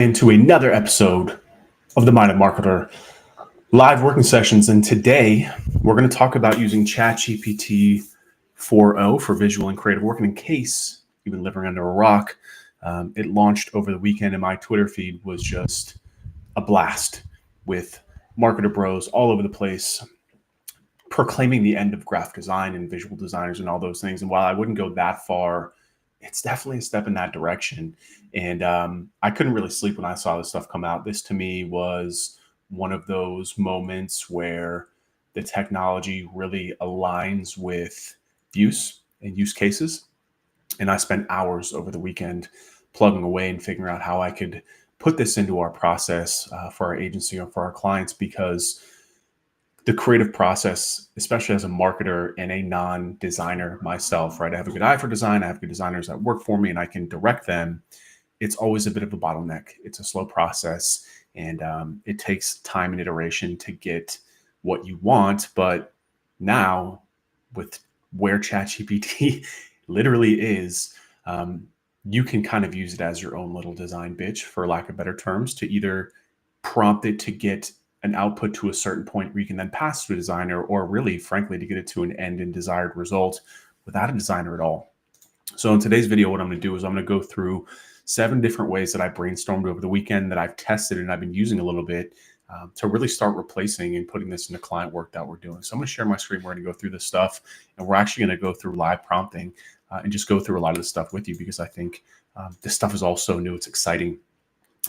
Into another episode of the Minded Marketer live working sessions. And today we're going to talk about using ChatGPT-4o for visual and creative work. And in case you've been living under a rock, it launched over the weekend and my Twitter feed was just a blast with marketer bros all over the place proclaiming the end of graphic design and visual designers and all those things. And while I wouldn't go that far, it's definitely a step in that direction. And I couldn't really sleep when I saw this stuff come out. This to me was one of those moments where the technology really aligns with use and use cases. And I spent hours over the weekend plugging away and figuring out how I could put this into our process for our agency or for our clients, because the creative process, especially as a marketer and a non-designer myself, right? I have a good eye for design. I have good designers that work for me and I can direct them. It's always a bit of a bottleneck. It's a slow process and it takes time and iteration to get what you want. But now with where ChatGPT literally is, you can kind of use it as your own little design bitch, for lack of better terms, to either prompt it to get an output to a certain point where you can then pass to a designer, or really, frankly, to get it to an end and desired result without a designer at all. So in today's video, what I'm going to do is I'm going to go through 7 different ways that I brainstormed over the weekend that I've tested and I've been using a little bit to really start replacing and putting this into client work that we're doing. So I'm going to share my screen. We're going to go through this stuff, and we're actually going to go through live prompting and just go through a lot of this stuff with you, because I think this stuff is all so new. It's exciting.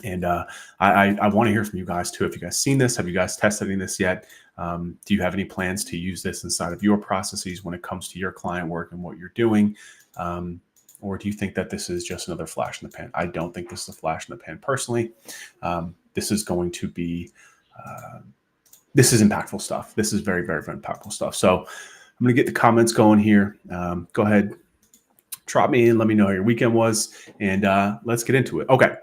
And I want to hear from you guys too. Have you guys seen this? Have you guys tested any of this yet? Do you have any plans to use this inside of your processes when it comes to your client work and what you're doing? Or do you think that this is just another flash in the pan? I don't think this is a flash in the pan personally. This is going to be, this is impactful stuff. This is very, very, very impactful stuff. So I'm going to get the comments going here. Go ahead. Drop me in, let me know how your weekend was, and let's get into it. Okay,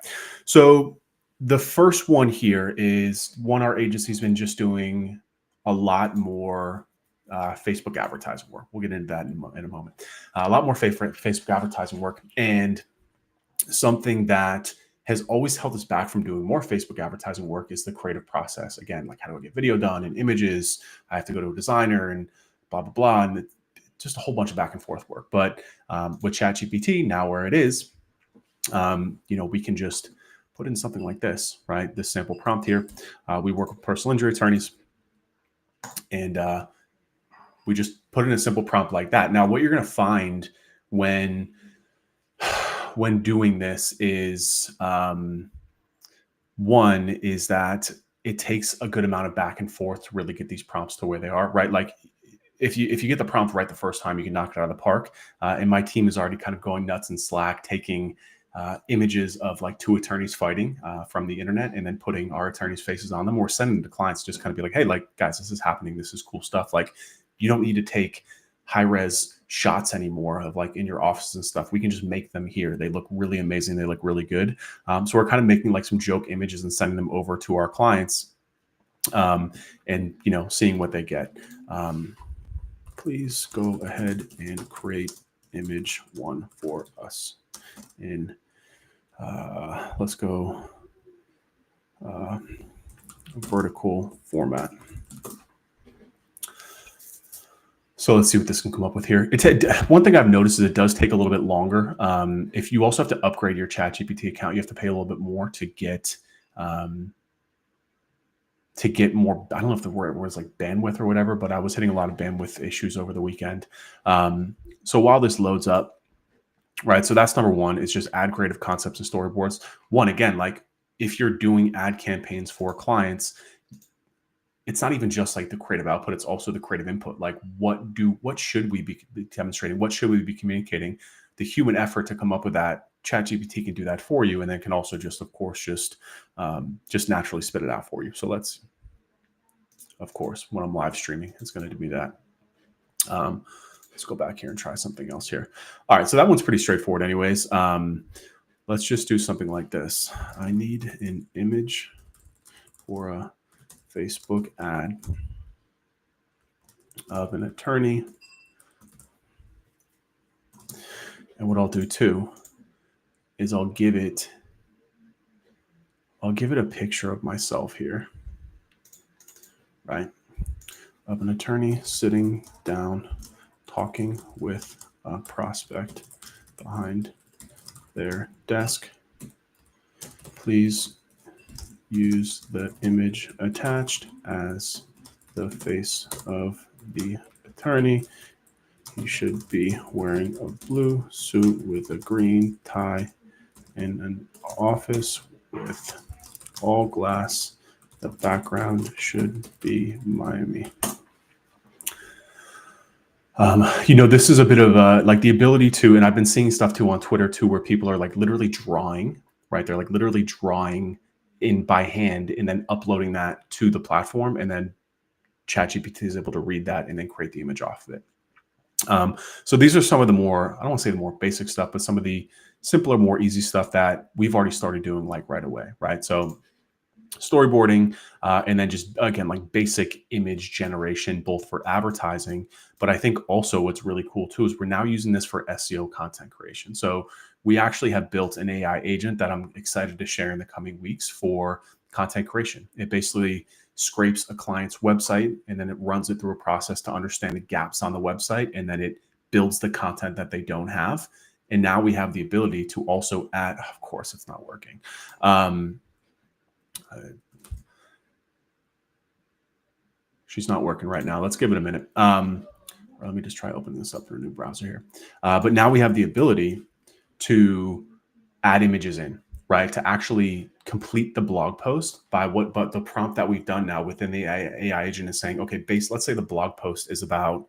so the first one here is one our agency's been just doing a lot more Facebook advertising work. We'll get into that in a moment. A lot more Facebook advertising work, and something that has always held us back from doing more Facebook advertising work is the creative process. Again, like, how do I get video done and images? I have to go to a designer and blah, blah, blah. And just a whole bunch of back and forth work. But with ChatGPT, now where it is, we can just put in something like this, right? This sample prompt here. We work with personal injury attorneys, and we just put in a simple prompt like that. Now, what you're going to find when doing this is, one is that it takes a good amount of back and forth to really get these prompts to where they are, right? Like, if you get the prompt right the first time, you can knock it out of the park. And my team is already kind of going nuts in Slack, taking images of like 2 attorneys fighting from the internet and then putting our attorneys' faces on them. We're sending them to clients, just kind of be like, hey, like, guys, this is happening. This is cool stuff. Like, you don't need to take high-res shots anymore of like in your offices and stuff. We can just make them here. They look really amazing. They look really good. So we're kind of making like some joke images and sending them over to our clients and, seeing what they get. Please go ahead and create image 1 for us in, let's go vertical format. So let's see what this can come up with here. One thing I've noticed is it does take a little bit longer. If you also have to upgrade your ChatGPT account, you have to pay a little bit more to get more. I don't know if the word was like bandwidth or whatever, but I was hitting a lot of bandwidth issues over the weekend. So while this loads up, right? So that's number one, is just add creative concepts and storyboards. One, again, like, if you're doing ad campaigns for clients, it's not even just like the creative output, it's also the creative input. Like, what should we be demonstrating? What should we be communicating? The human effort to come up with that, ChatGPT can do that for you, and then can also just, of course, just naturally spit it out for you. So let's, of course, when I'm live streaming, it's going to do me that. Let's go back here and try something else here. All right, so that one's pretty straightforward anyways. Let's just do something like this. I need an image for a Facebook ad of an attorney. And what I'll do too is I'll give it I'll give it a picture of myself here, right? Of an attorney sitting down, talking with a prospect behind their desk. Please use the image attached as the face of the attorney. He should be wearing a blue suit with a green tie in an office with all glass. The background should be Miami. This is a bit of like the ability to, and I've been seeing stuff too on Twitter too, where people are like literally drawing, right? They're like literally drawing in by hand and then uploading that to the platform, and then ChatGPT is able to read that and then create the image off of it. So these are some of the more, I don't want to say the more basic stuff, but some of the simpler, more easy stuff that we've already started doing like right away, right? So storyboarding, and then just again like basic image generation, both for advertising. But I think also what's really cool too is we're now using this for SEO content creation. So we actually have built an AI agent that I'm excited to share in the coming weeks for content creation. It basically scrapes a client's website and then it runs it through a process to understand the gaps on the website, and then it builds the content that they don't have. And now we have the ability to also add, of course it's not working. She's not working right now. Let's give it a minute. Let me just try opening this up through a new browser here. But now we have the ability to add images in, right? To actually complete the blog post but the prompt that we've done now within the AI agent is saying, okay, let's say the blog post is about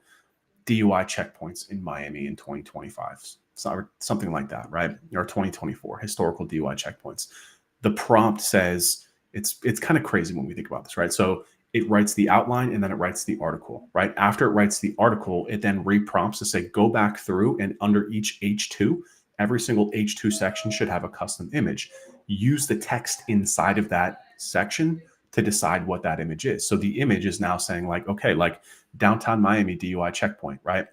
DUI checkpoints in Miami in 2025, something like that, right? Or 2024, historical DUI checkpoints. The prompt says, it's kind of crazy when we think about this, right? So it writes the outline and then it writes the article, right? After it writes the article, it then reprompts to say, go back through and under each H2, every single H2 section should have a custom image. Use the text inside of that section to decide what that image is. So the image is now saying like, okay, like downtown Miami DUI checkpoint, right?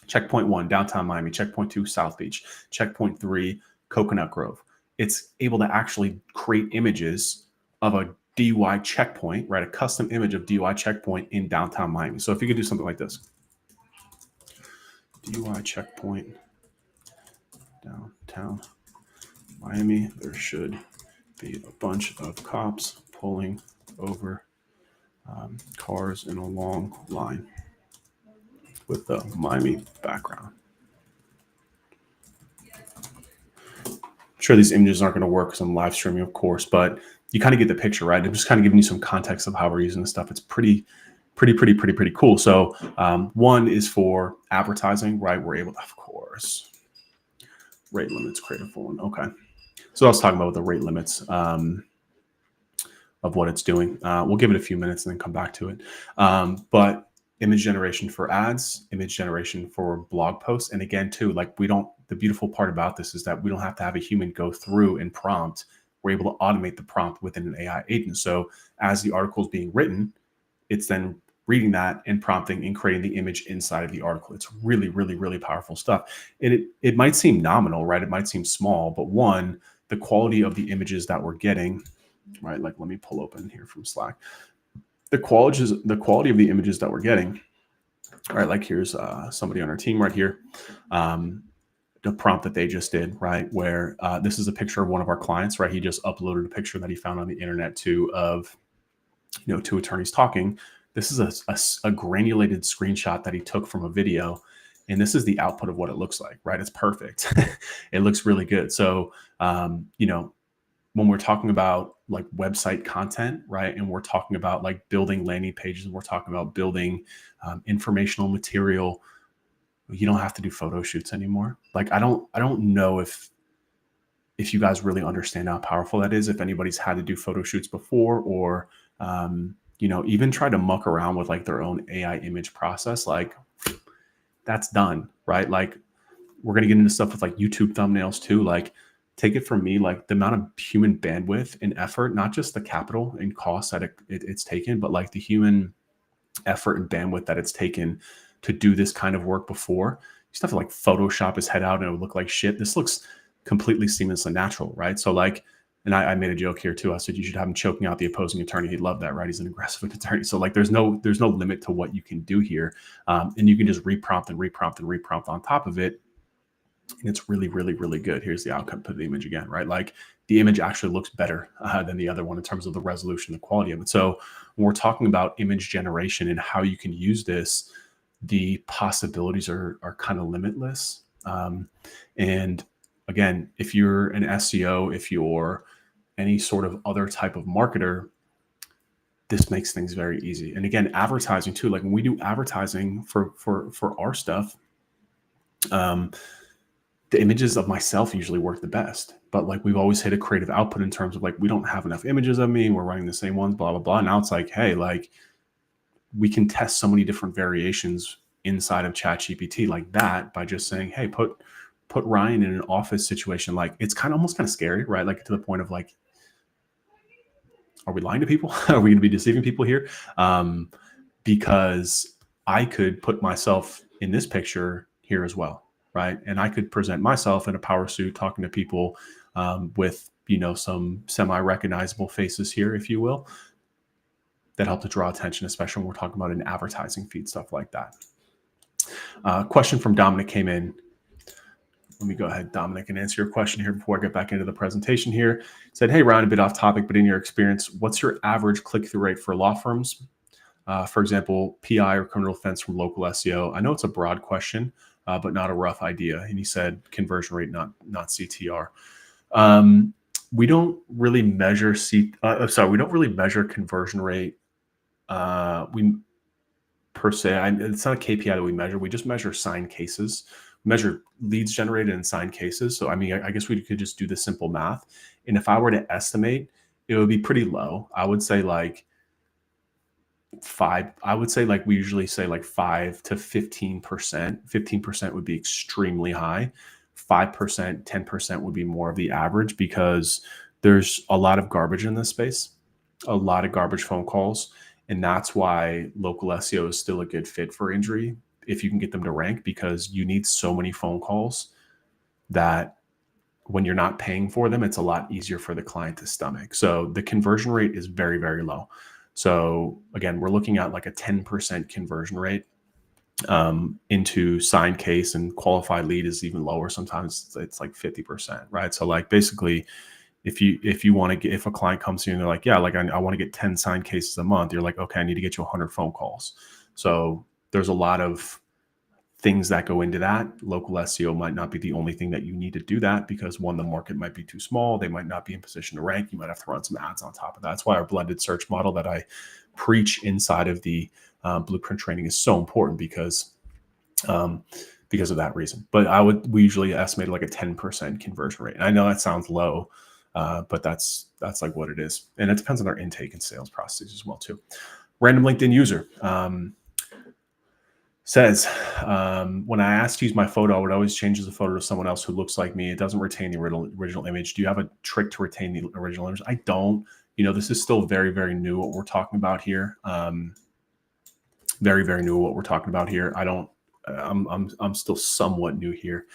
Checkpoint 1, downtown Miami. Checkpoint 2, South Beach. Checkpoint 3, Coconut Grove. It's able to actually create images of a DUI checkpoint, right? A custom image of DUI checkpoint in downtown Miami. So if you could do something like this, DUI checkpoint, downtown Miami, there should be a bunch of cops pulling over cars in a long line with the Miami background. I'm sure these images aren't going to work because I'm live streaming, of course, but you kind of get the picture, right? I'm just kind of giving you some context of how we're using this stuff. It's pretty cool. So one is for advertising, right? We're able to, of course, rate limits, create a full one. Okay. So I was talking about the rate limits of what it's doing. We'll give it a few minutes and then come back to it. But image generation for ads, image generation for blog posts. And again, too, like the beautiful part about this is that we don't have to have a human go through and prompt. We're able to automate the prompt within an AI agent. So as the article is being written, it's then reading that and prompting and creating the image inside of the article. It's really powerful stuff. And it might seem nominal, right? It might seem small, but one, the quality of the images that we're getting, right? Like, let me pull open here from Slack. The quality of the images that we're getting. All right, like here's somebody on our team right here. The prompt that they just did, right? Where this is a picture of one of our clients, right? He just uploaded a picture that he found on the internet of two attorneys talking. This is a granulated screenshot that he took from a video. And this is the output of what it looks like, right? It's perfect. It looks really good. So, when we're talking about like website content, right? And we're talking about like building landing pages, and we're talking about building informational material, you don't have to do photo shoots anymore. Like, I don't know if you guys really understand how powerful that is, if anybody's had to do photo shoots before, or, even try to muck around with like their own AI image process, like that's done, right? Like, we're going to get into stuff with like YouTube thumbnails too. Like, take it from me, like the amount of human bandwidth and effort, not just the capital and cost that it's taken, but like the human effort and bandwidth that it's taken to do this kind of work before. You just have to like Photoshop his head out and it would look like shit. This looks completely seamless and natural, right? So like, And I made a joke here too. I said you should have him choking out the opposing attorney. He'd love that, right? He's an aggressive attorney. So like there's no limit to what you can do here. And you can just reprompt and reprompt and reprompt on top of it. And it's really, really, really good. Here's the outcome of the image again, right? Like the image actually looks better than the other one in terms of the resolution, the quality of it. So when we're talking about image generation and how you can use this, the possibilities are kind of limitless. And again, if you're an SEO, if you're any sort of other type of marketer, this makes things very easy. And again, advertising too. Like when we do advertising for our stuff, the images of myself usually work the best. But like we've always hit a creative output in terms of like we don't have enough images of me. We're running the same ones, blah blah blah. Now it's like, hey, like we can test so many different variations inside of ChatGPT like that by just saying, hey, put Ryan in an office situation. Like it's kind of almost kind of scary, right? Like to the point of like, are we lying to people? Are we going to be deceiving people here? Because I could put myself in this picture here as well, right? And I could present myself in a power suit talking to people with, some semi-recognizable faces here, if you will, that help to draw attention, especially when we're talking about an advertising feed, stuff like that. Question from Dominic came in. Let me go ahead, Dominic, and answer your question here before I get back into the presentation here. It said, hey, Ryan, a bit off topic, but in your experience, what's your average click-through rate for law firms? For example, PI or criminal defense from local SEO. I know it's a broad question, but not a rough idea. And he said conversion rate, not CTR. We don't really measure we don't really measure conversion rate. Per se, it's not a KPI that we measure. We just measure signed cases. We measure leads generated and signed cases. So, I mean, I guess we could just do the simple math. And if I were to estimate, it would be pretty low. I would say like 5. I would say like we usually say like 5 to 15%. 15% would be extremely high. 5%, 10% would be more of the average because there's a lot of garbage in this space, a lot of garbage phone calls. And that's why local SEO is still a good fit for injury if you can get them to rank, because you need so many phone calls that when you're not paying for them, it's a lot easier for the client to stomach. So the conversion rate is very, very low. So again, we're looking at like a 10% conversion rate into signed case, and qualified lead is even lower. Sometimes it's like 50%, right? So like basically, if you want to get, if a client comes to you and they're like, yeah, like I want to get 10 signed cases a month, you're like, okay, I need to get you 100 phone calls. So there's a lot of things that go into that. Local SEO might not be the only thing that you need to do that, because one, the market might be too small. They might not be in position to rank. You might have to run some ads on top of that. That's why our blended search model that I preach inside of the blueprint training is so important, because of that reason. But we usually estimate like a 10% conversion rate. And I know that sounds low, but that's like what it is. And it depends on our intake and sales processes as well too. Random LinkedIn user says, when I asked to use my photo, I would always change the photo to someone else who looks like me. It doesn't retain the original image. Do you have a trick to retain the original image? I don't. This is still very, very new what we're talking about here. Very, very new what we're talking about here. I'm still somewhat new here.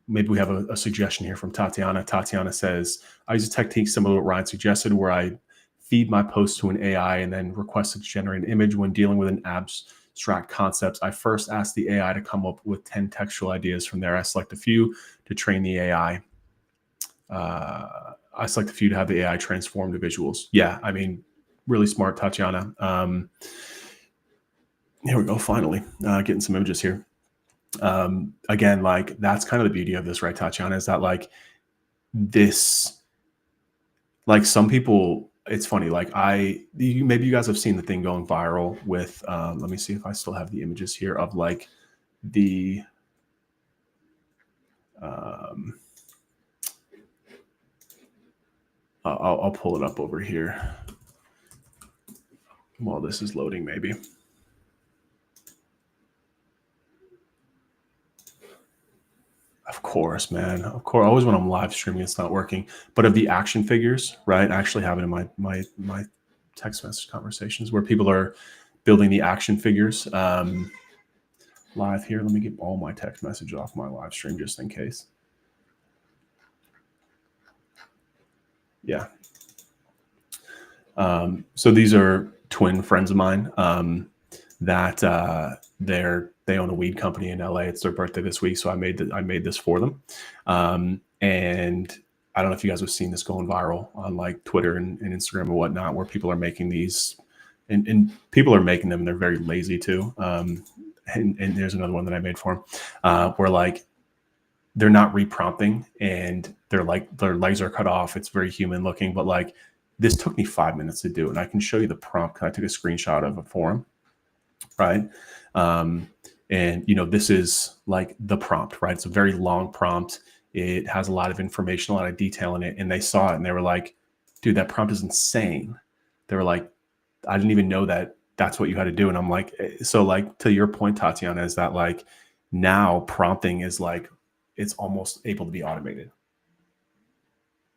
Maybe we have a suggestion here from Tatiana. Tatiana says, I use a technique similar to what Ryan suggested, where I feed my post to an AI and then request it to generate an image. When dealing with an abstract concepts, I first ask the AI to come up with 10 textual ideas. From there, I select a few to train the AI. I select a few to have the AI transform the visuals. Yeah, I mean, really smart, Tatiana. Here we go, finally, getting some images here. Again, like that's kind of the beauty of this, right, Tatiana, is that like this, like some people, it's funny, like maybe you guys have seen the thing going viral with, let me see if I still have the images here of like the, I'll pull it up over here while this is loading, maybe. Of course, man. Of course. Always when I'm live streaming, it's not working. But of the action figures, right? I actually have it in my text message conversations where people are building the action figures live here. Let me get all my text messages off my live stream just in case. Yeah. So these are twin friends of mine that they own a weed company in LA. It's their birthday this week, so I made this for them. And I don't know if you guys have seen this going viral on like Twitter and Instagram and whatnot, where people are making these, and people are making them, and they're very lazy too. And there's another one that I made for them, where like they're not reprompting and they're like their legs are cut off. It's very human looking, but like this took me 5 minutes to do, and I can show you the prompt. I took a screenshot of it for him, right? And this is like the prompt, right? It's a very long prompt. It has a lot of information, a lot of detail in it, and they saw it and they were like, "Dude, that prompt is insane." They were like, "I didn't even know that that's what you had to do." And I'm like, so like to your point, Tatiana, is that like now prompting is like it's almost able to be automated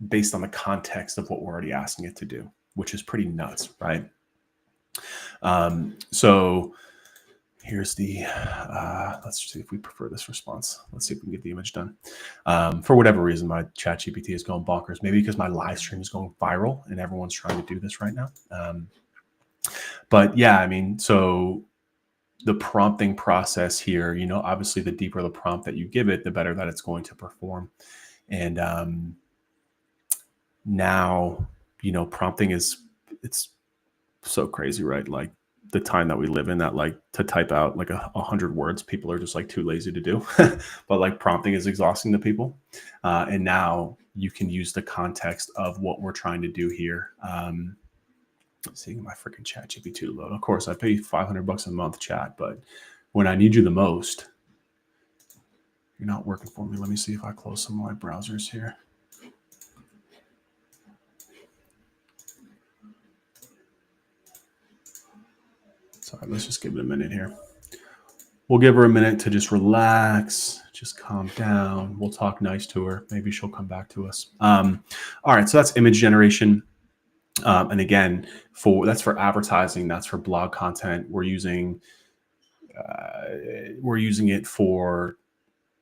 based on the context of what we're already asking it to do, which is pretty nuts, right? So here's the, let's see if we prefer this response. Let's see if we can get the image done. For whatever reason, my ChatGPT is going bonkers. Maybe because my live stream is going viral and everyone's trying to do this right now. But yeah, I mean, so the prompting process here, obviously the deeper the prompt that you give it, the better that it's going to perform. And now, prompting it's so crazy, right? Like the time that we live in, that like to type out like 100 words, people are just like too lazy to do. But like prompting is exhausting to people. And now you can use the context of what we're trying to do here. Seeing my freaking ChatGPT to load. Of course, I pay $500 a month, chat, but when I need you the most, you're not working for me. Let me see if I close some of my browsers here. Sorry, let's just give it a minute here. We'll give her a minute to just relax, just calm down. We'll talk nice to her. Maybe she'll come back to us. All right, so that's image generation. And again, that's for advertising. That's for blog content. We're using it for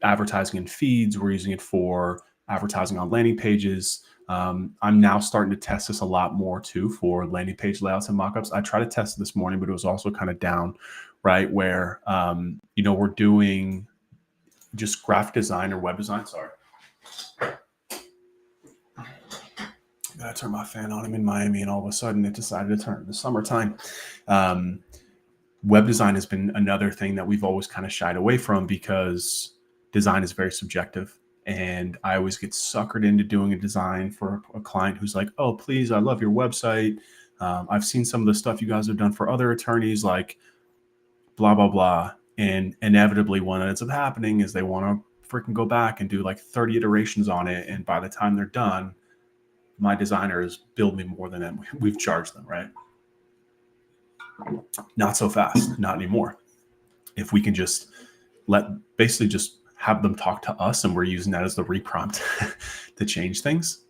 advertising in feeds. We're using it for advertising on landing pages. I'm now starting to test this a lot more too for landing page layouts and mockups. I tried to test it this morning, but it was also kind of down, right? Where, we're doing just graphic design or web design. Sorry. Gotta turn my fan on. I'm in Miami and all of a sudden it decided to turn. The summertime. Web design has been another thing that we've always kind of shied away from because design is very subjective. And I always get suckered into doing a design for a client who's like, "Oh, please, I love your website. I've seen some of the stuff you guys have done for other attorneys, like blah, blah, blah." And inevitably what ends up happening is they want to freaking go back and do like 30 iterations on it. And by the time they're done, my designers bill me more than we've charged them, right? Not so fast, not anymore. If we can just basically just have them talk to us and we're using that as the reprompt to change things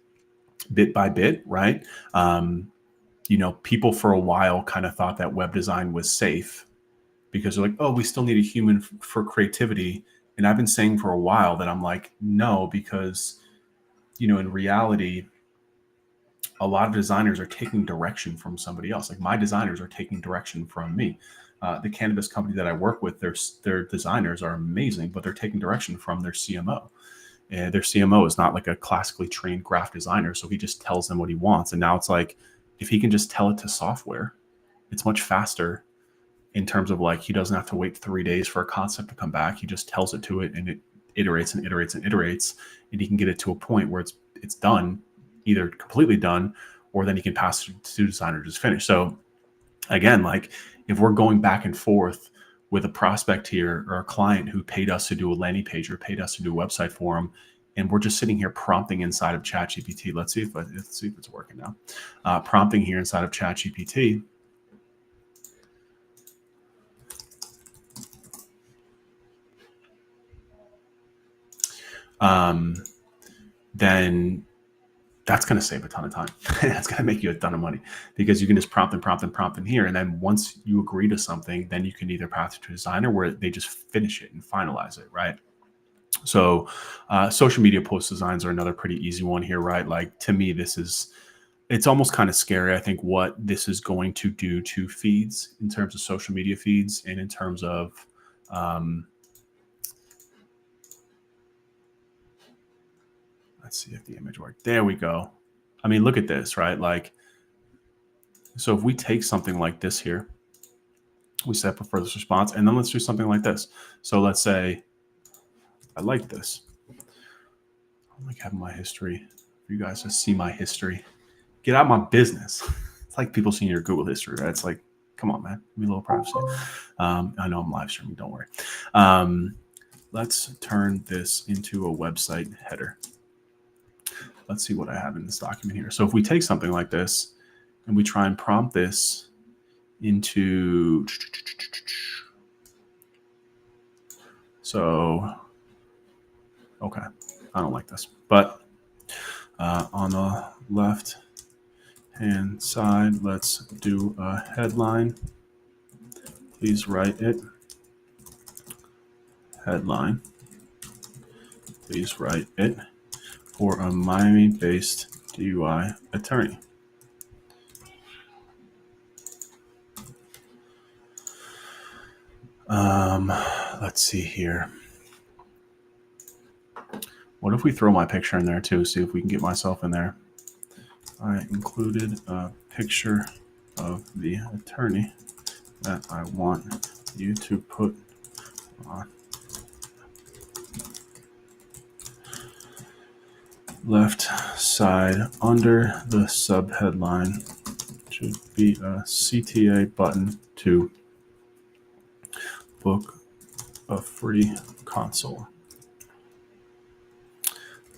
bit by bit, right? People for a while kind of thought that web design was safe because they're like, "Oh, we still need a human for creativity." And I've been saying for a while that I'm like, no, because, in reality, a lot of designers are taking direction from somebody else. Like my designers are taking direction from me. The cannabis company that I work with, their designers are amazing, but they're taking direction from their CMO. And their CMO is not like a classically trained graphic designer, so he just tells them what he wants. And now it's like, if he can just tell it to software, it's much faster in terms of like he doesn't have to wait 3 days for a concept to come back. He just tells it to it, and it iterates and iterates and iterates, and he can get it to a point where it's done, either completely done, or then he can pass it to designer to just finish. So again, like if we're going back and forth with a prospect here or a client who paid us to do a landing page or paid us to do a website for them, and we're just sitting here prompting inside of ChatGPT. Let's see if it's working now. Prompting here inside of ChatGPT. Then that's going to save a ton of time. That's going to make you a ton of money because you can just prompt in here. And then once you agree to something, then you can either pass it to a designer where they just finish it and finalize it, right? So social media post designs are another pretty easy one here, right? Like to me, it's almost kind of scary, I think, what this is going to do to feeds in terms of social media feeds and in terms of let's see if the image worked. There we go. I mean, look at this, right? Like, so if we take something like this here, we set up a furthest response, and then let's do something like this. So let's say, I like this. I like having my history. For you guys to see my history. Get out of my business. It's like people seeing your Google history, right? It's like, come on, man. Give me a little privacy. I know I'm live streaming. Don't worry. Let's turn this into a website header. Let's see what I have in this document here. So if we take something like this and we try and prompt this into, so, okay, I don't like this, but on the left hand side, let's do a headline. Please write it. Headline. Please write it for a Miami-based DUI attorney. Let's see here. What if we throw my picture in there too? See if we can get myself in there. I included a picture of the attorney that I want you to put on. Left side under the subheadline should be a CTA button to book a free consult.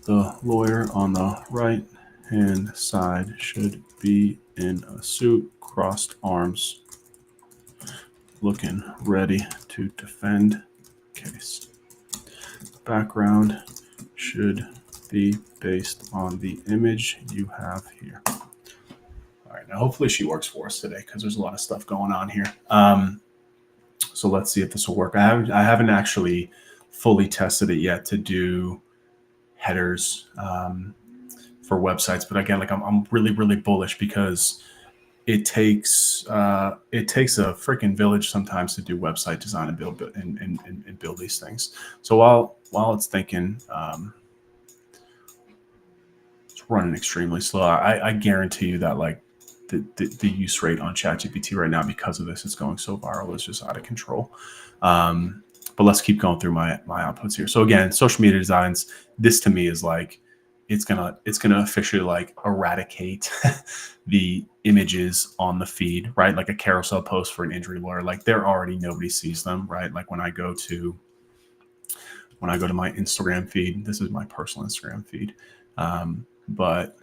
The lawyer on the right hand side should be in a suit, crossed arms, looking ready to defend case. Background should be based on the image you have here. All right, now hopefully she works for us today because there's a lot of stuff going on here. So let's see if this will work. I haven't actually fully tested it yet to do headers for websites, but again, like I'm really bullish because it takes a freaking village sometimes to do website design and build these things. So while it's thinking, it's running extremely slow. I guarantee you that like the use rate on ChatGPT right now because of this is going so viral is just out of control. But let's keep going through my outputs here. So again, social media designs, this to me is like, it's gonna officially like eradicate the images on the feed, right? Like a carousel post for an injury lawyer, like they're already, nobody sees them, right? Like when I go to my Instagram feed, this is my personal Instagram feed. But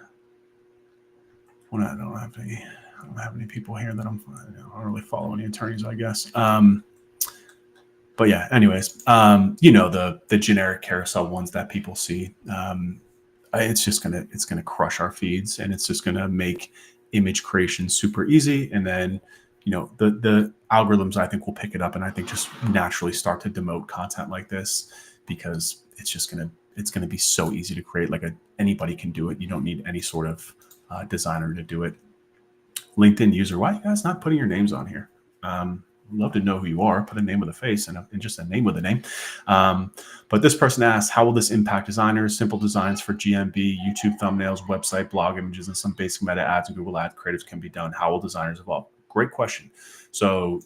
when I don't have any people here that I don't really follow any attorneys, I guess. But yeah, anyways, the generic carousel ones that people see, it's gonna crush our feeds, and it's just gonna make image creation super easy. And then, the algorithms, I think, will pick it up, and I think just naturally start to demote content like this because it's gonna be so easy to create. Like anybody can do it. You don't need any sort of designer to do it. LinkedIn user, why are you guys not putting your names on here? Love to know who you are. Put a name with a face and just a name with a name. But this person asks, how will this impact designers? Simple designs for GMB, YouTube thumbnails, website, blog images, and some basic meta ads and Google ad creatives can be done. How will designers evolve? Great question. So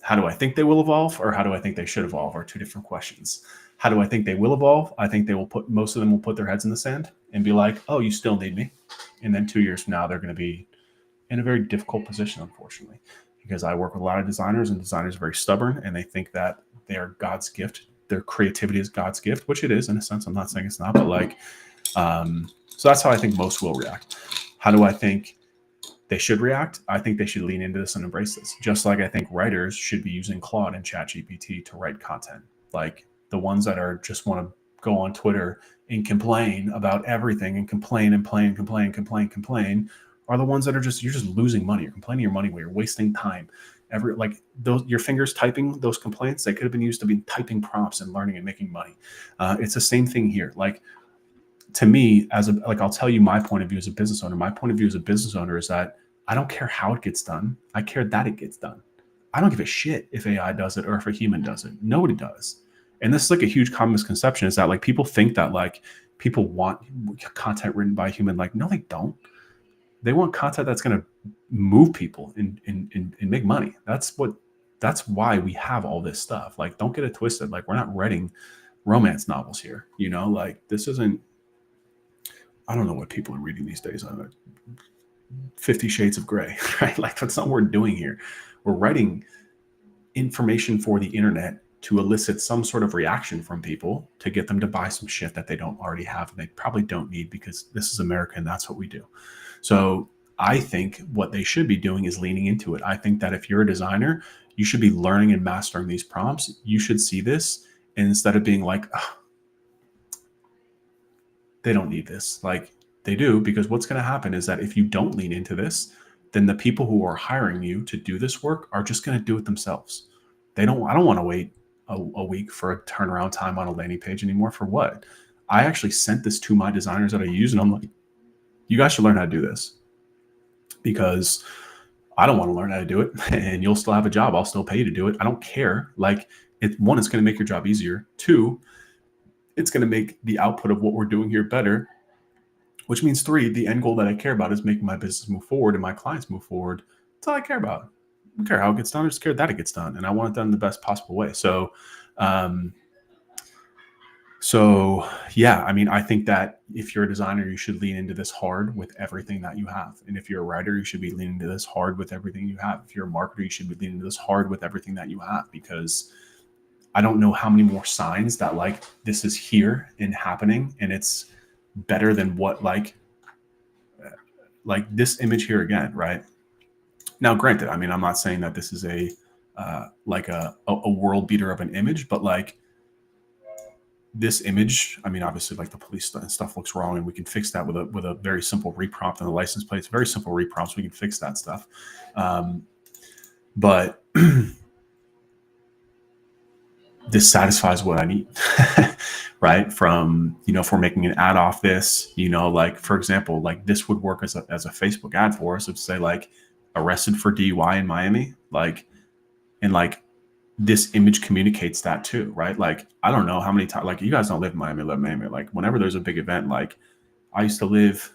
how do I think they will evolve, or how do I think they should evolve, are two different questions. How do I think they will evolve? I think most of them will put their heads in the sand and be like, oh, you still need me. And then 2 years from now, they're going to be in a very difficult position, unfortunately, because I work with a lot of designers, and designers are very stubborn, and they think that they are God's gift. Their creativity is God's gift, which it is in a sense. I'm not saying it's not, but so that's how I think most will react. How do I think they should react? I think they should lean into this and embrace this. Just like I think writers should be using Claude and ChatGPT to write content. Like the ones that just want to go on Twitter and complain about everything and complain are the ones that are you're just losing money. You're complaining your money away. You're wasting time. your fingers typing those complaints, they could have been used to be typing prompts and learning and making money. It's the same thing here. Like, to me, I'll tell you my point of view as a business owner. My point of view as a business owner is that I don't care how it gets done. I care that it gets done. I don't give a shit if AI does it or if a human does it. Nobody does. And this is like a huge common misconception, is that like people think that like people want content written by a human. Like, no, they don't. They want content that's going to move people and make money. That's why we have all this stuff. Like, don't get it twisted. Like, we're not writing romance novels here. Like, this isn't, I don't know what people are reading these days. 50 Shades of Grey, right? Like, that's not what we're doing here. We're writing information for the internet to elicit some sort of reaction from people to get them to buy some shit that they don't already have and they probably don't need, because this is America and that's what we do. So I think what they should be doing is leaning into it. I think that if you're a designer, you should be learning and mastering these prompts. You should see this, and instead of being like, oh, they don't need this, like, they do, because what's going to happen is that if you don't lean into this, then the people who are hiring you to do this work are just going to do it themselves. I don't want to wait a week for a turnaround time on a landing page anymore. For what? I actually sent this to my designers that I use, and I'm like, you guys should learn how to do this, because I don't want to learn how to do it, and you'll still have a job. I'll still pay you to do it. I don't care. Like, one, it's going to make your job easier. Two, it's going to make the output of what we're doing here better, which means three, the end goal that I care about is making my business move forward and my clients move forward. That's all I care about. I don't care how it gets done. I just care that it gets done, and I want it done in the best possible way. So yeah, I mean, I think that if you're a designer, you should lean into this hard with everything that you have. And if you're a writer, you should be leaning into this hard with everything you have. If you're a marketer, you should be leaning into this hard with everything that you have, because I don't know how many more signs that like this is here and happening, and it's better than what like this image here again, right? Now, granted, I mean, I'm not saying that this is a world beater of an image, but like this image, I mean, obviously, like the police stuff looks wrong, and we can fix that with a very simple reprompt on the license plates. Very simple reprompts, we can fix that stuff. But this satisfies what I need, right? From, if we're making an ad off this, like, for example, like this would work as a Facebook ad for us. It'd say like, arrested for DUI in Miami, like, and like this image communicates that too, right? Like, I don't know how many times, like, you guys don't live in Miami, live in Miami. Like, whenever there's a big event, like I used to live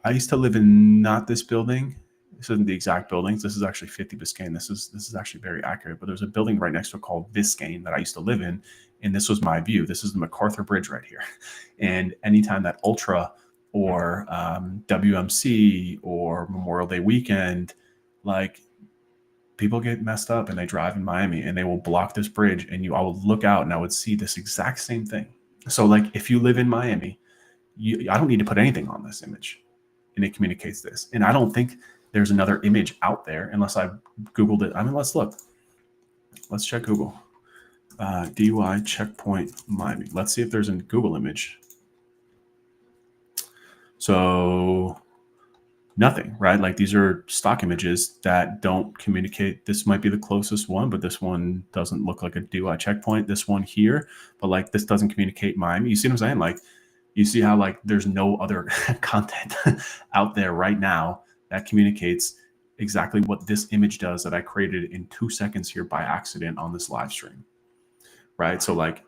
in not this building. This isn't the exact buildings. This is actually 50 Biscayne. This is actually very accurate, but there's a building right next to it called Biscayne that I used to live in. And this was my view. This is the MacArthur Bridge right here. And anytime that Ultra or WMC or Memorial Day weekend, like, people get messed up and they drive in Miami and they will block this bridge, and I would look out and I would see this exact same thing. So like, if you live in Miami, I don't need to put anything on this image, and it communicates this. And I don't think there's another image out there unless I Googled it. I mean, let's look. Let's check Google. DUI checkpoint Miami. Let's see if there's a Google image. So nothing, right? Like, these are stock images that don't communicate. This might be the closest one, but this one doesn't look like a DUI checkpoint. This one here, but like, this doesn't communicate Miami. You see what I'm saying? Like, you see how like there's no other content out there right now that communicates exactly what this image does that I created in 2 seconds here by accident on this live stream, right? So like,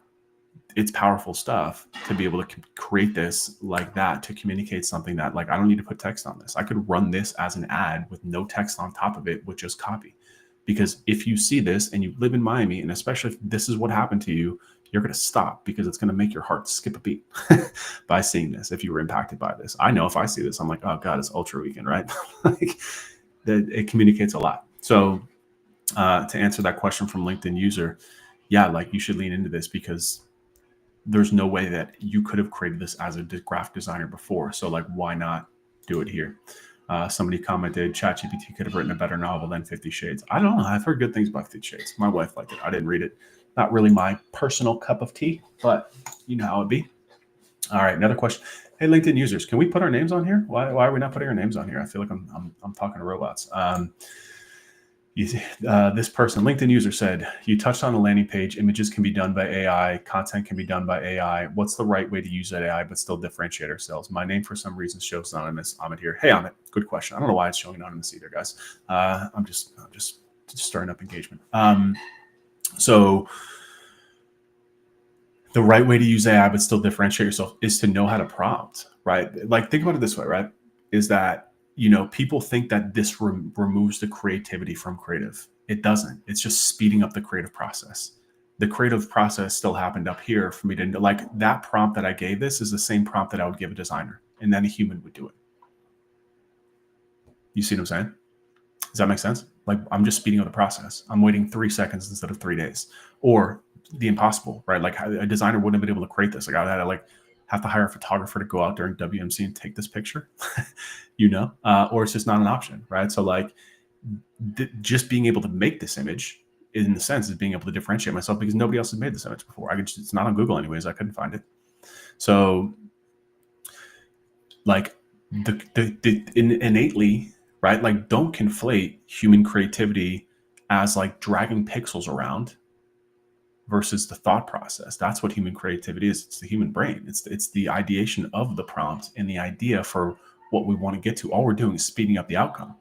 it's powerful stuff to be able to create this like that, to communicate something that, like, I don't need to put text on this. I could run this as an ad with no text on top of it with just copy. Because if you see this and you live in Miami, and especially if this is what happened to you, you're going to stop, because it's going to make your heart skip a beat by seeing this. If you were impacted by this, I know if I see this, I'm like, oh God, it's Ultra Weekend, right? Like, that it communicates a lot. So to answer that question from LinkedIn user, yeah, like, you should lean into this, because there's no way that you could have created this as a graphic designer before. So like, why not do it here? Somebody commented, ChatGPT could have written a better novel than 50 Shades. I don't know. I've heard good things about 50 Shades. My wife liked it. I didn't read it. Not really my personal cup of tea, but you know how it'd be. All right, another question. Hey, LinkedIn users, can we put our names on here? Why are we not putting our names on here? I feel like I'm talking to robots. This person, LinkedIn user, said, you touched on the landing page. Images can be done by AI. Content can be done by AI. What's the right way to use that AI but still differentiate ourselves? My name, for some reason, shows anonymous. Amit here. Hey, Amit. Good question. I don't know why it's showing anonymous either, guys. I'm just stirring up engagement. So the right way to use AI but still differentiate yourself is to know how to prompt, right? Like, think about it this way, right? Is that, people think that this removes the creativity from creative. It doesn't. It's just speeding up the creative process. The creative process still happened up here for me to, like, that prompt that I gave this is the same prompt that I would give a designer, and then a human would do it. You see what I'm saying? Does that make sense? Like, I'm just speeding up the process. I'm waiting 3 seconds instead of 3 days, or the impossible, right? Like, a designer wouldn't have been able to create this. Like, I had to have to hire a photographer to go out during WMC and take this picture, or it's just not an option, right? So like, just being able to make this image, in the sense, is being able to differentiate myself because nobody else has made this image before. It's not on Google anyways. I couldn't find it. So like, innately, right? Like, don't conflate human creativity as like dragging pixels around versus the thought process. That's what human creativity is. It's the human brain. It's the ideation of the prompt and the idea for what we want to get to. All we're doing is speeding up the outcome.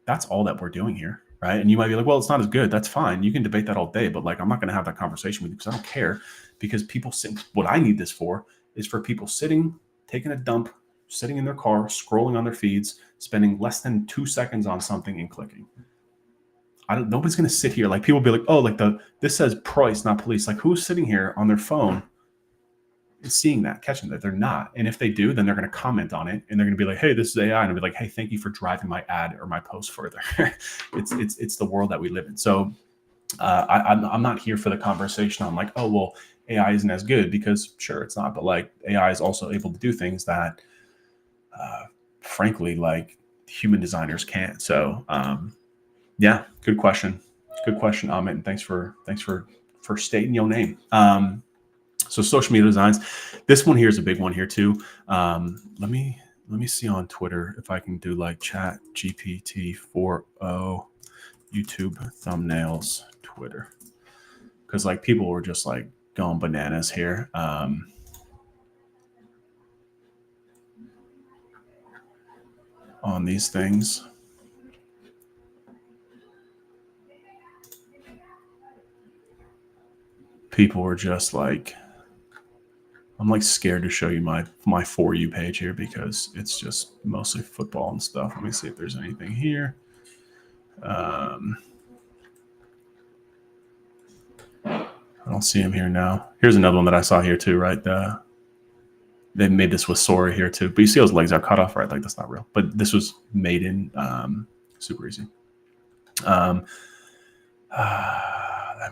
That's all that we're doing here, right? And you might be like, well, it's not as good. That's fine. You can debate that all day, but like, I'm not going to have that conversation with you because I don't care. Because people sit. What I need this for is for people sitting, taking a dump, sitting in their car, scrolling on their feeds, spending less than 2 seconds on something and clicking. Nobody's going to sit here. Like, people be like, oh, like this says price, not police. Like, who's sitting here on their phone seeing that, catching that? They're not. And if they do, then they're going to comment on it, and they're going to be like, hey, this is AI. And I'll be like, hey, thank you for driving my ad or my post further. It's the world that we live in. So I'm not here for the conversation on like, oh, well, AI isn't as good, because sure, it's not. But like, AI is also able to do things that, frankly, like, human designers can't. So yeah, good question. Good question, Amit. And thanks for stating your name. So social media designs. This one here is a big one here too. Let me see on Twitter if I can do like ChatGPT-4o YouTube thumbnails Twitter, because like, people were just like going bananas here. On these things. People were just like, I'm like scared to show you my For You page here because it's just mostly football and stuff. Let me see if there's anything here. I don't see him here now. Here's another one that I saw here too, right? They made this with Sora here too, but you see those legs are cut off, right? Like, that's not real, but this was made in super easy. Let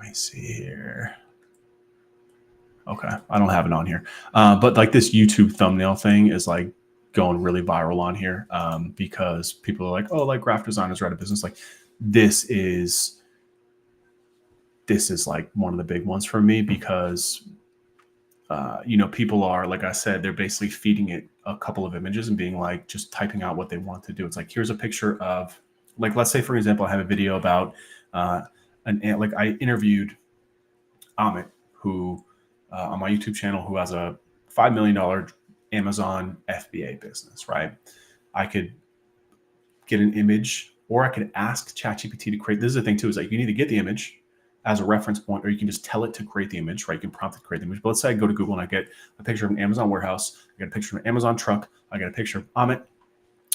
me see here. Okay, I don't have it on here, but like, this YouTube thumbnail thing is like going really viral on here, because people are like, oh, like, graphic designers are out of business. Like, this is like one of the big ones for me, because people are, like I said, they're basically feeding it a couple of images and being like, just typing out what they want to do. It's like, here's a picture of, like, let's say, for example, I have a video about like, I interviewed Amit, who on my YouTube channel, who has a $5 million Amazon FBA business, right? I could get an image, or I could ask ChatGPT to create. This is the thing too, is like, you need to get the image as a reference point, or you can just tell it to create the image, right? You can prompt it to create the image. But let's say I go to Google and I get a picture of an Amazon warehouse, I get a picture of an Amazon truck, I get a picture of Amit.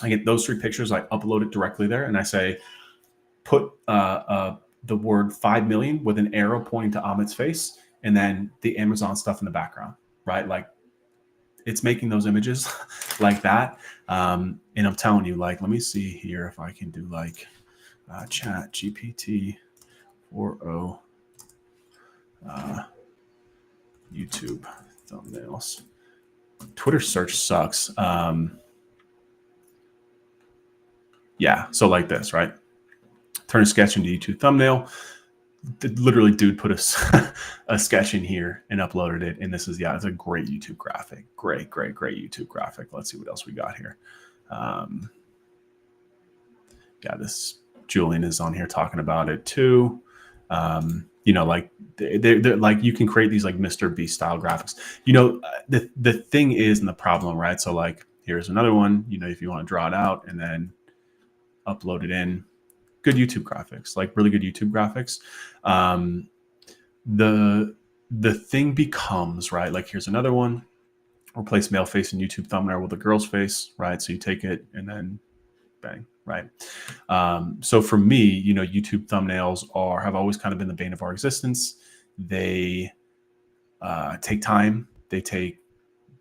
I get those 3 pictures, I upload it directly there, and I say, put the word 5 million with an arrow pointing to Amit's face, and then the Amazon stuff in the background, right? Like, it's making those images like that. And I'm telling you, like, let me see here if I can do like ChatGPT-4o YouTube thumbnails. Twitter search sucks. Yeah, so like this, right? Turn a sketch into YouTube thumbnail. Literally, dude put a sketch in here and uploaded it, and this is, it's a great YouTube graphic. Great YouTube graphic. Let's see what else we got here. Yeah, this Julian is on here talking about it too. You know, like they're like, you can create these like Mr. Beast style graphics. You know, the thing is, and the problem, right? So like, here's another one. You know, if you want to draw it out and then upload it in, good YouTube graphics, like really good YouTube graphics. The thing becomes, right, like here's another one. Replace male face in YouTube thumbnail with a girl's face, right? So you take it and then bang, right? So for me, you know, YouTube thumbnails have always kind of been the bane of our existence. They take time. They take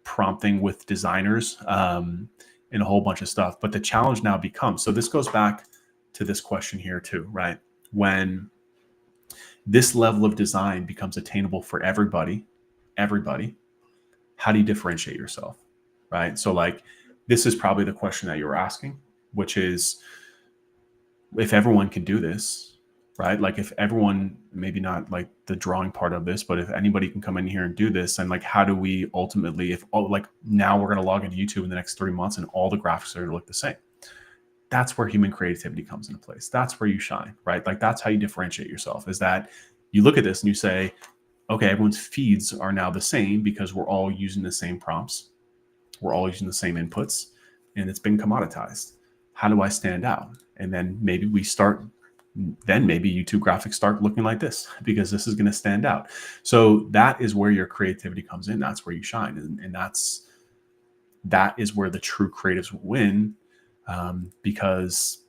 prompting with designers and a whole bunch of stuff. But the challenge now becomes, so this goes back to this question here too, right? When this level of design becomes attainable for everybody, how do you differentiate yourself, right? So like, this is probably the question that you're asking, which is, if everyone can do this, right? Like if everyone, maybe not like the drawing part of this, but if anybody can come in here and do this, and like, how do we ultimately, if like now we're going to log into YouTube in the next 3 months and all the graphics are going to look the same? That's where human creativity comes into place. That's where you shine, right? Like that's how you differentiate yourself, is that you look at this and you say, okay, everyone's feeds are now the same because we're all using the same prompts. We're all using the same inputs, and it's been commoditized. How do I stand out? And then maybe YouTube graphics start looking like this, because this is going to stand out. So that is where your creativity comes in. That's where you shine. And that is where the true creatives will win, because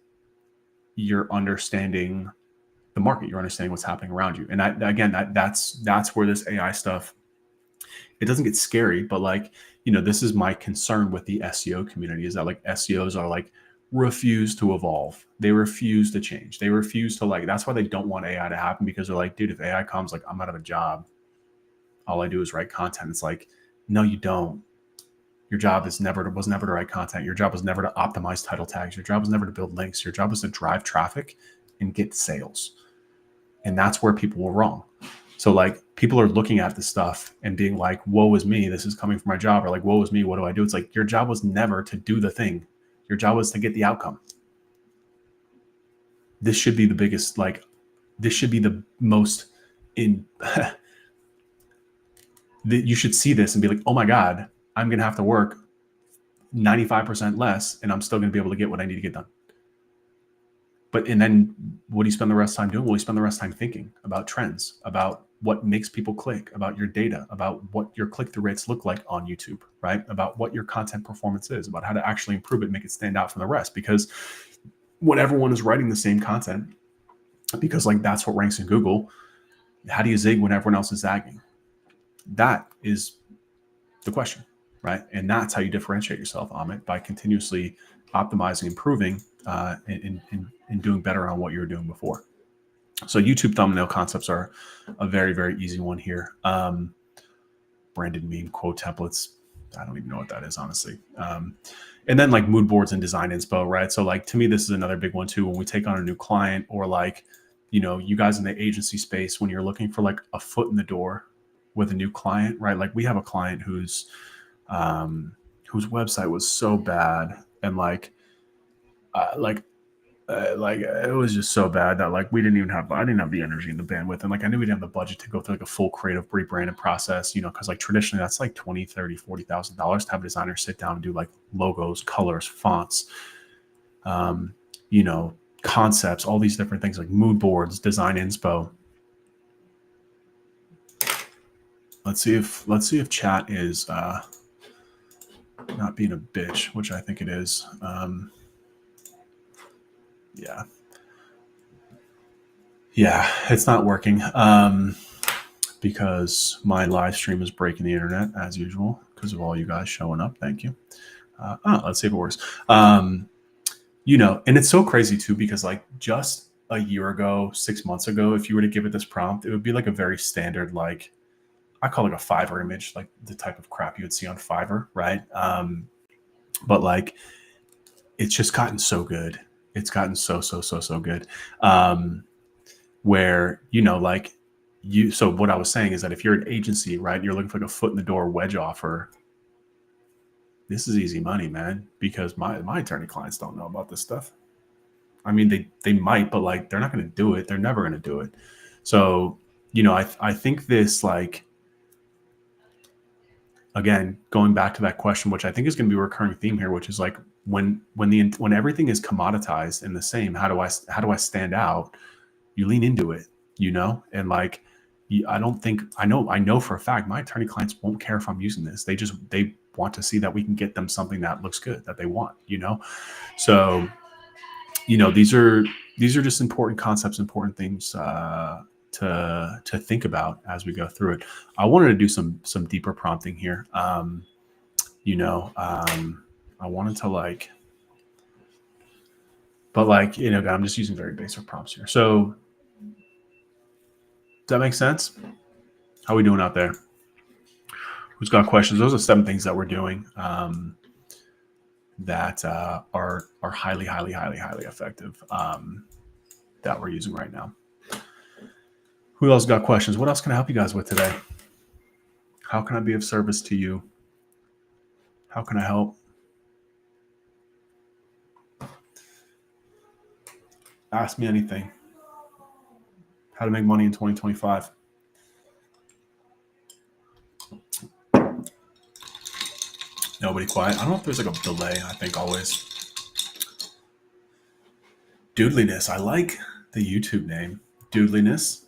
you're understanding the market, you're understanding what's happening around you. And that's where this AI stuff, it doesn't get scary, but like, you know, this is my concern with the SEO community, is that like SEOs are like, refuse to evolve. They refuse to change. They refuse to, like, that's why they don't want AI to happen, because they're like, dude, if AI comes, like, I'm out of a job. All I do is write content. It's like, no, you don't. Your job was never to write content. Your job was never to optimize title tags. Your job was never to build links. Your job was to drive traffic and get sales. And that's where people were wrong. So like, people are looking at this stuff and being like, woe is me, this is coming from my job. Or like, woe is me, what do I do? It's like, your job was never to do the thing. Your job was to get the outcome. This should be the biggest, like, this should be the most that you should see this and be like, oh my God, I'm going to have to work 95% less and I'm still going to be able to get what I need to get done. And then what do you spend the rest of the time doing? Well, you spend the rest of the time thinking about trends, about what makes people click, about your data, about what your click-through rates look like on YouTube, right? About what your content performance is, about how to actually improve it, make it stand out from the rest. Because when everyone is writing the same content, because like that's what ranks in Google, how do you zig when everyone else is zagging? That is the question, right? And that's how you differentiate yourself, Amit, by continuously optimizing, improving, and doing better on what you were doing before. So YouTube thumbnail concepts are a very, very easy one here. Branded meme quote templates, I don't even know what that is, honestly. And then like mood boards and design inspo, right? So like, to me, this is another big one too. When we take on a new client, or like, you know, you guys in the agency space, when you're looking for like a foot in the door with a new client, right? Like we have a client whose website was so bad, and like it was just so bad that like I didn't have the energy and the bandwidth, and like I knew we didn't have the budget to go through like a full creative rebranding process, you know, because like traditionally that's like $20,000, $30,000, $40,000 to have a designer sit down and do like logos, colors, fonts, you know, concepts, all these different things like mood boards, design inspo. Let's see if chat is not being a bitch, which I think it is. Yeah, it's not working because my live stream is breaking the internet as usual because of all you guys showing up. Thank you. Let's see if it works. You know, and it's so crazy too, because like just a year ago, 6 months ago, if you were to give it this prompt, it would be like a very standard, like I call it a Fiverr image, like the type of crap you would see on Fiverr, right? But like, it's just gotten so good. It's gotten so good. Where, you know, like so what I was saying is that if you're an agency, right, you're looking for like a foot in the door wedge offer, this is easy money, man, because my attorney clients don't know about this stuff. I mean, they might, but like they're not going to do it. They're never going to do it. So, I think this, like, again, going back to that question, which I think is going to be a recurring theme here, which is like when everything is commoditized and the same, how do I stand out? You lean into it, and like, I know for a fact my attorney clients won't care if I'm using this. They want to see that we can get them something that looks good, that they want, So, these are just important concepts, important things to think about as we go through it. I wanted to do some deeper prompting here. I wanted to I'm just using very basic prompts here. So does that make sense? How are we doing out there? Who's got questions? Those are 7 things that we're doing that are highly, highly, highly, highly effective that we're using right now. Who else got questions? What else can I help you guys with today? How can I be of service to you? How can I help? Ask me anything. How to make money in 2025. Nobody quiet. I don't know if there's like a delay. I think always. Doodliness. I like the YouTube name. Doodliness.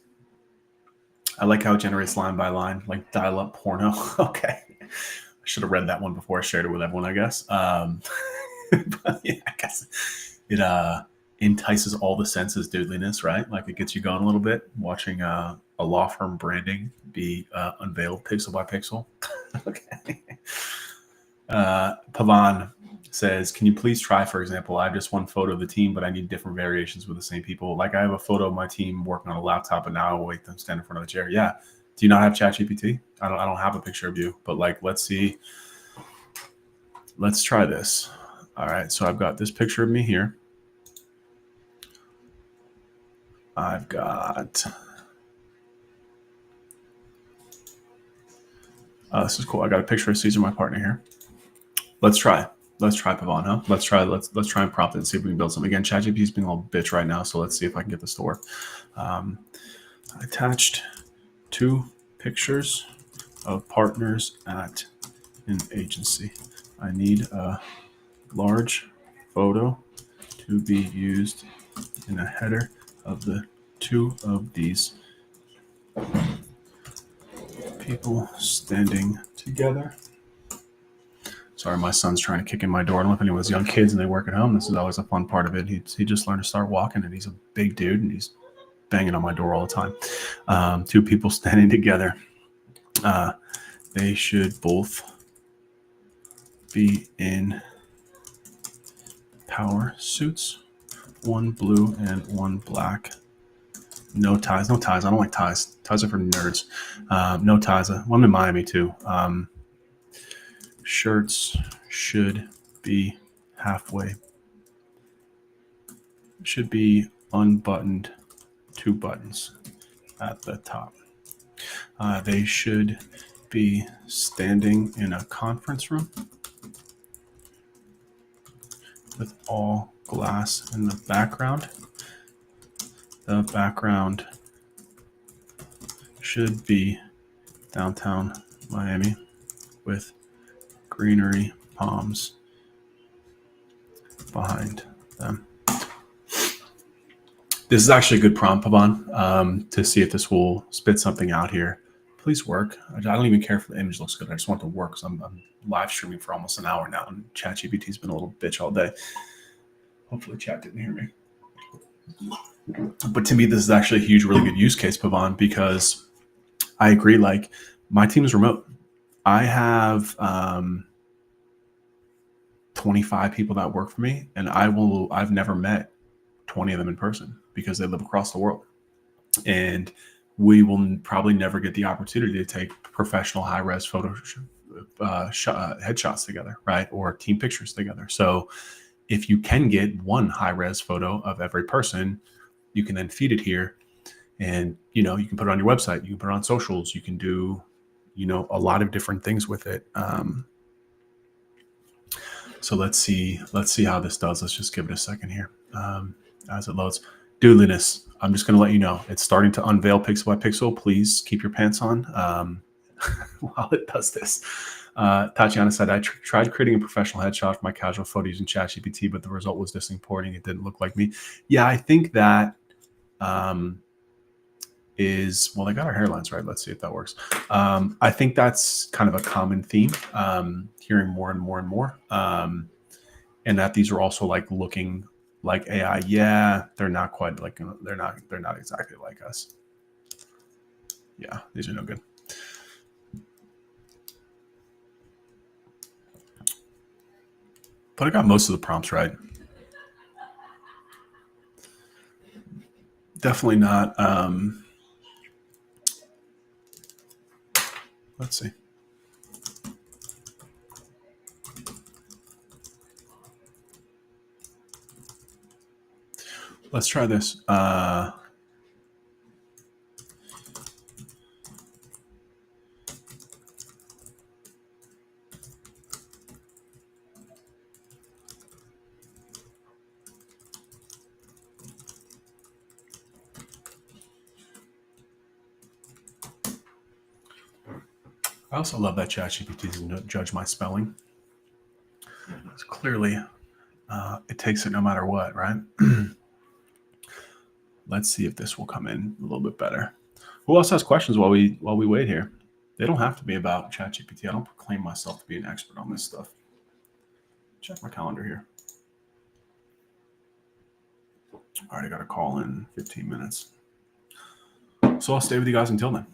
I like how it generates line by line, like dial-up porno. Okay. I should have read that one before I shared it with everyone, I guess. But yeah, I guess it entices all the senses, doodliness, right? Like it gets you going a little bit, watching a law firm branding be unveiled pixel by pixel. Okay. Pavan says, can you please try, for example, I have just one photo of the team, but I need different variations with the same people. Like I have a photo of my team working on a laptop, and now I'll wait them stand in front of the chair. Yeah. Do you not have ChatGPT? I don't have a picture of you, but like, let's see. Let's try this. All right. So I've got this picture of me here. I've got, this is cool. I got a picture of Caesar, my partner here. Let's try Pavan, huh? Let's try and prompt it and see if we can build something. Again, ChatGPT is being a little bitch right now, so let's see if I can get this to work. I attached 2 pictures of partners at an agency. I need a large photo to be used in a header of the 2 of these people standing together. Sorry, my son's trying to kick in my door. I don't know if anyone has young kids and they work at home. This is always a fun part of it. He just learned to start walking, and he's a big dude, and he's banging on my door all the time. 2 people standing together. They should both be in power suits, 1 blue and 1 black. No ties. I don't like ties. Ties are for nerds. No ties. I'm in Miami too. Shirts should be halfway. Should be unbuttoned, 2 buttons at the top. They should be standing in a conference room with all glass in the background. The background should be downtown Miami with greenery, palms behind them. This is actually a good prompt, Pavan, to see if this will spit something out here. Please work. I don't even care if the image looks good. I just want it to work, because I'm live streaming for almost an hour now, and ChatGPT's been a little bitch all day. Hopefully Chat didn't hear me. But to me, this is actually a huge, really good use case, Pavan, because I agree. Like, my team is remote. I have 25 people that work for me, and I've never met 20 of them in person because they live across the world. And we will probably never get the opportunity to take professional high-res photo headshots together, right? Or team pictures together. So if you can get one high-res photo of every person, you can then feed it here, and you can put it on your website, you can put it on socials, you can do a lot of different things with it. So let's see how this does. Let's just give it a second here. as it loads. Dudeliness. I'm just going to let you know it's starting to unveil pixel by pixel. Please keep your pants on while it does this. Tatiana said, I tried creating a professional headshot for my casual photo using ChatGPT, but the result was disappointing. It didn't look like me. Yeah, I think that is, well, they got our hairlines right. Let's see if that works. I think that's kind of a common theme, hearing more and more and more. And that these are also like looking like AI. Yeah, they're not quite like, they're not exactly like us. Yeah, these are no good. But I got most of the prompts right. Definitely not. Let's see. Let's try this. I also love that ChatGPT doesn't judge my spelling. It's clearly, it takes it no matter what, right? Let's see if this will come in a little bit better. Who else has questions while we wait here? They don't have to be about ChatGPT. I don't proclaim myself to be an expert on this stuff. Check my calendar here. All right, I got a call in 15 minutes. So I'll stay with you guys until then.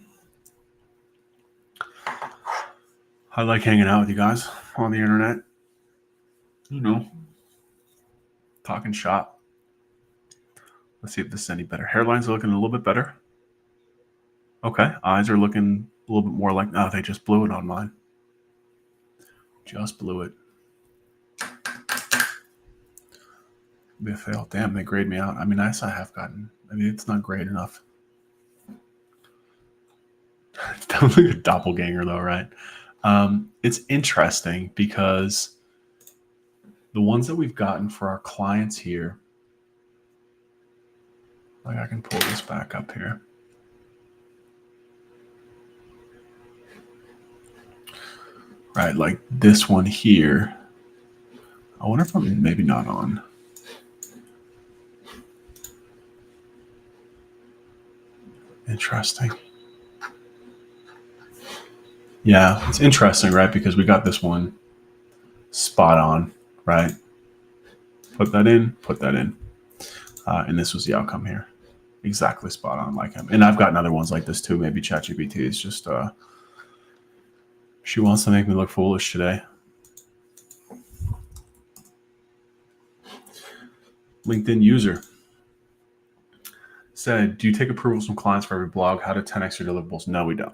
I like hanging out with you guys on the internet. You know, talking shop. Let's see if this is any better. Hairlines are looking a little bit better. Okay, eyes are looking a little bit more like, no, they just blew it on mine. Just blew it. They failed. Damn, they grade me out. I mean, I have gotten. I mean, it's not great enough. It's definitely a doppelganger, though, right? It's interesting because the ones that we've gotten for our clients here, like I can pull this back up here. Right, like this one here. I wonder if I'm maybe not on. Interesting. Yeah, it's interesting, right? Because we got this one spot on, right? Put that in, and this was the outcome here. Exactly spot on like him. And I've gotten other ones like this too. Maybe ChatGPT is just, she wants to make me look foolish today. LinkedIn user said, do you take approvals from clients for every blog? How to 10x your deliverables? No, we don't.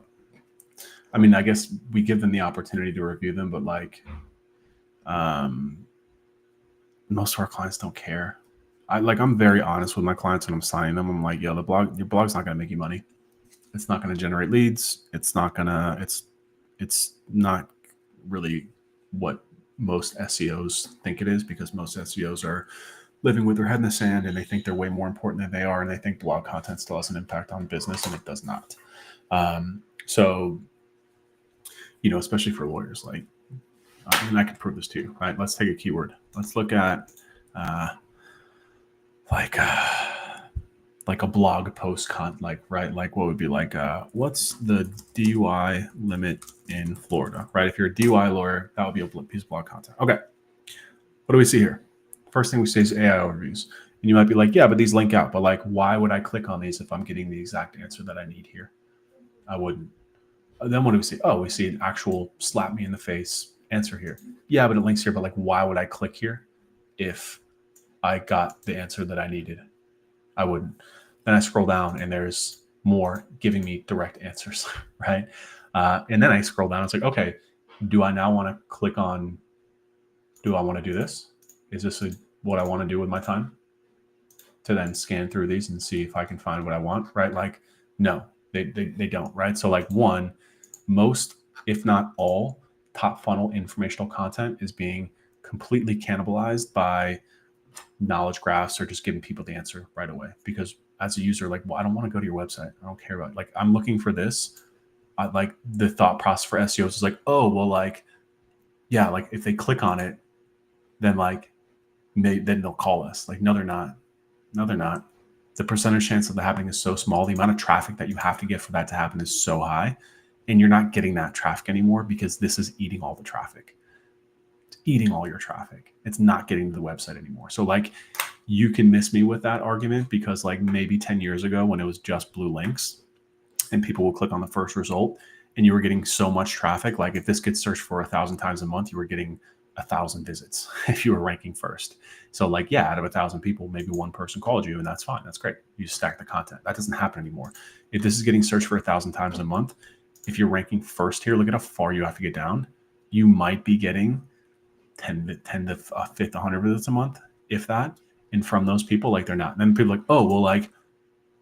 I mean, I guess we give them the opportunity to review them, but like, most of our clients don't care. I'm very honest with my clients when I'm signing them. I'm like, yo, your blog's not going to make you money. It's not going to generate leads. It's not really what most SEOs think it is, because most SEOs are living with their head in the sand and they think they're way more important than they are. And they think blog content still has an impact on business, and it does not. So, especially for lawyers, like, and I can prove this too, right? Let's take a keyword. Let's look at like a blog post right? Like what would be like, what's the DUI limit in Florida, right? If you're a DUI lawyer, that would be a piece of blog content. Okay. What do we see here? First thing we see is AI overviews. And you might be like, yeah, but these link out. But like, why would I click on these if I'm getting the exact answer that I need here? I wouldn't. Then what do we see? Oh, we see an actual slap me in the face answer here. Yeah, but it links here. But like, why would I click here if I got the answer that I needed? I wouldn't. Then I scroll down and there's more giving me direct answers, right? And then I scroll down. It's like, okay, do I now want to click on, do I want to do this? Is this what I want to do with my time? To then scan through these and see if I can find what I want, right? Like, no, they don't, right? So like most, if not all, top funnel informational content is being completely cannibalized by knowledge graphs are just giving people the answer right away. Because as a user, like, well, I don't want to go to your website. I don't care about it. Like, I'm looking for this. Like the thought process for SEOs is like, oh, well, like, yeah, like if they click on it, then like then they'll call us. Like, no, they're not. No, they're not. The percentage chance of that happening is so small. The amount of traffic that you have to get for that to happen is so high. And you're not getting that traffic anymore because this is eating all the traffic. It's eating all your traffic. It's not getting to the website anymore. So like you can miss me with that argument because like maybe 10 years ago when it was just blue links and people will click on the first result and you were getting so much traffic. Like if this gets searched for 1,000 times a month, you were getting 1,000 visits if you were ranking first. So like, yeah, out of 1,000 people, maybe one person called you and that's fine. That's great. You stack the content. That doesn't happen anymore. If this is getting searched for 1,000 times a month, if you're ranking first here, look at how far you have to get down. You might be getting 10 to 50, 100 visits a month, if that. And from those people, like they're not. And then people are like, oh, well, like,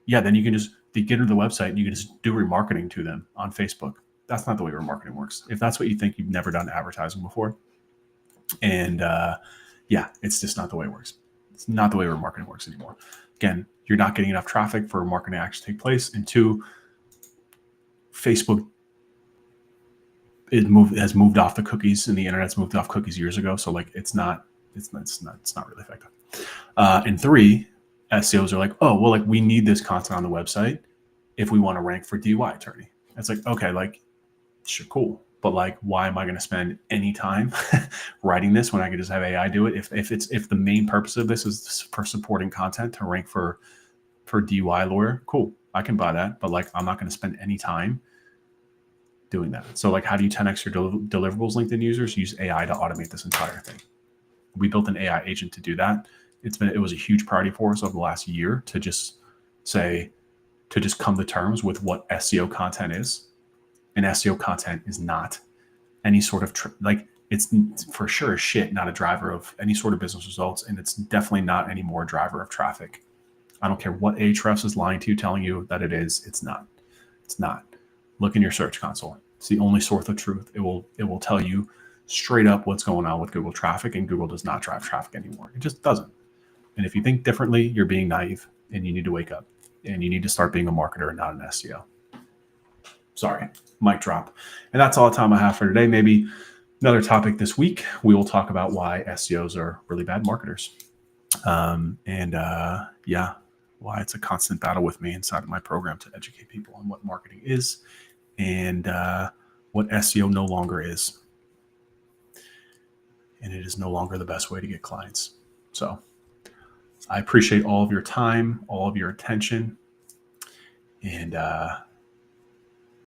yeah, then you can just get into the website and you can just do remarketing to them on Facebook. That's not the way remarketing works. If that's what you think, you've never done advertising before. And yeah, it's just not the way it works. It's not the way remarketing works anymore. Again, you're not getting enough traffic for marketing to actually take place. And two, Facebook has moved off the cookies and the internet's moved off cookies years ago. So like it's not really effective. And three, SEOs are like, oh, well, like we need this content on the website if we want to rank for DUI attorney. It's like, okay, like sure, cool. But like, why am I going to spend any time writing this when I can just have AI do it? If the main purpose of this is for supporting content to rank for DUI lawyer, cool. I can buy that. But like, I'm not going to spend any time doing that. So like, how do you 10x your deliverables, LinkedIn users? Use AI to automate this entire thing. We built an AI agent to do that. It was a huge priority for us over the last year to just come to terms with what SEO content is. And SEO content is not any sort of it's for sure shit, not a driver of any sort of business results. And it's definitely not any more driver of traffic. I don't care what Ahrefs is lying to you, telling you that it is. It's not. It's not. Look in your search console. It's the only source of truth. It will tell you straight up what's going on with Google traffic, and Google does not drive traffic anymore. It just doesn't. And if you think differently, you're being naive and you need to wake up and you need to start being a marketer and not an SEO. Sorry, mic drop. And that's all the time I have for today. Maybe another topic this week, we will talk about why SEOs are really bad marketers. Yeah, why it's a constant battle with me inside of my program to educate people on what marketing is and what SEO no longer is. And it is no longer the best way to get clients. So I appreciate all of your time, all of your attention. And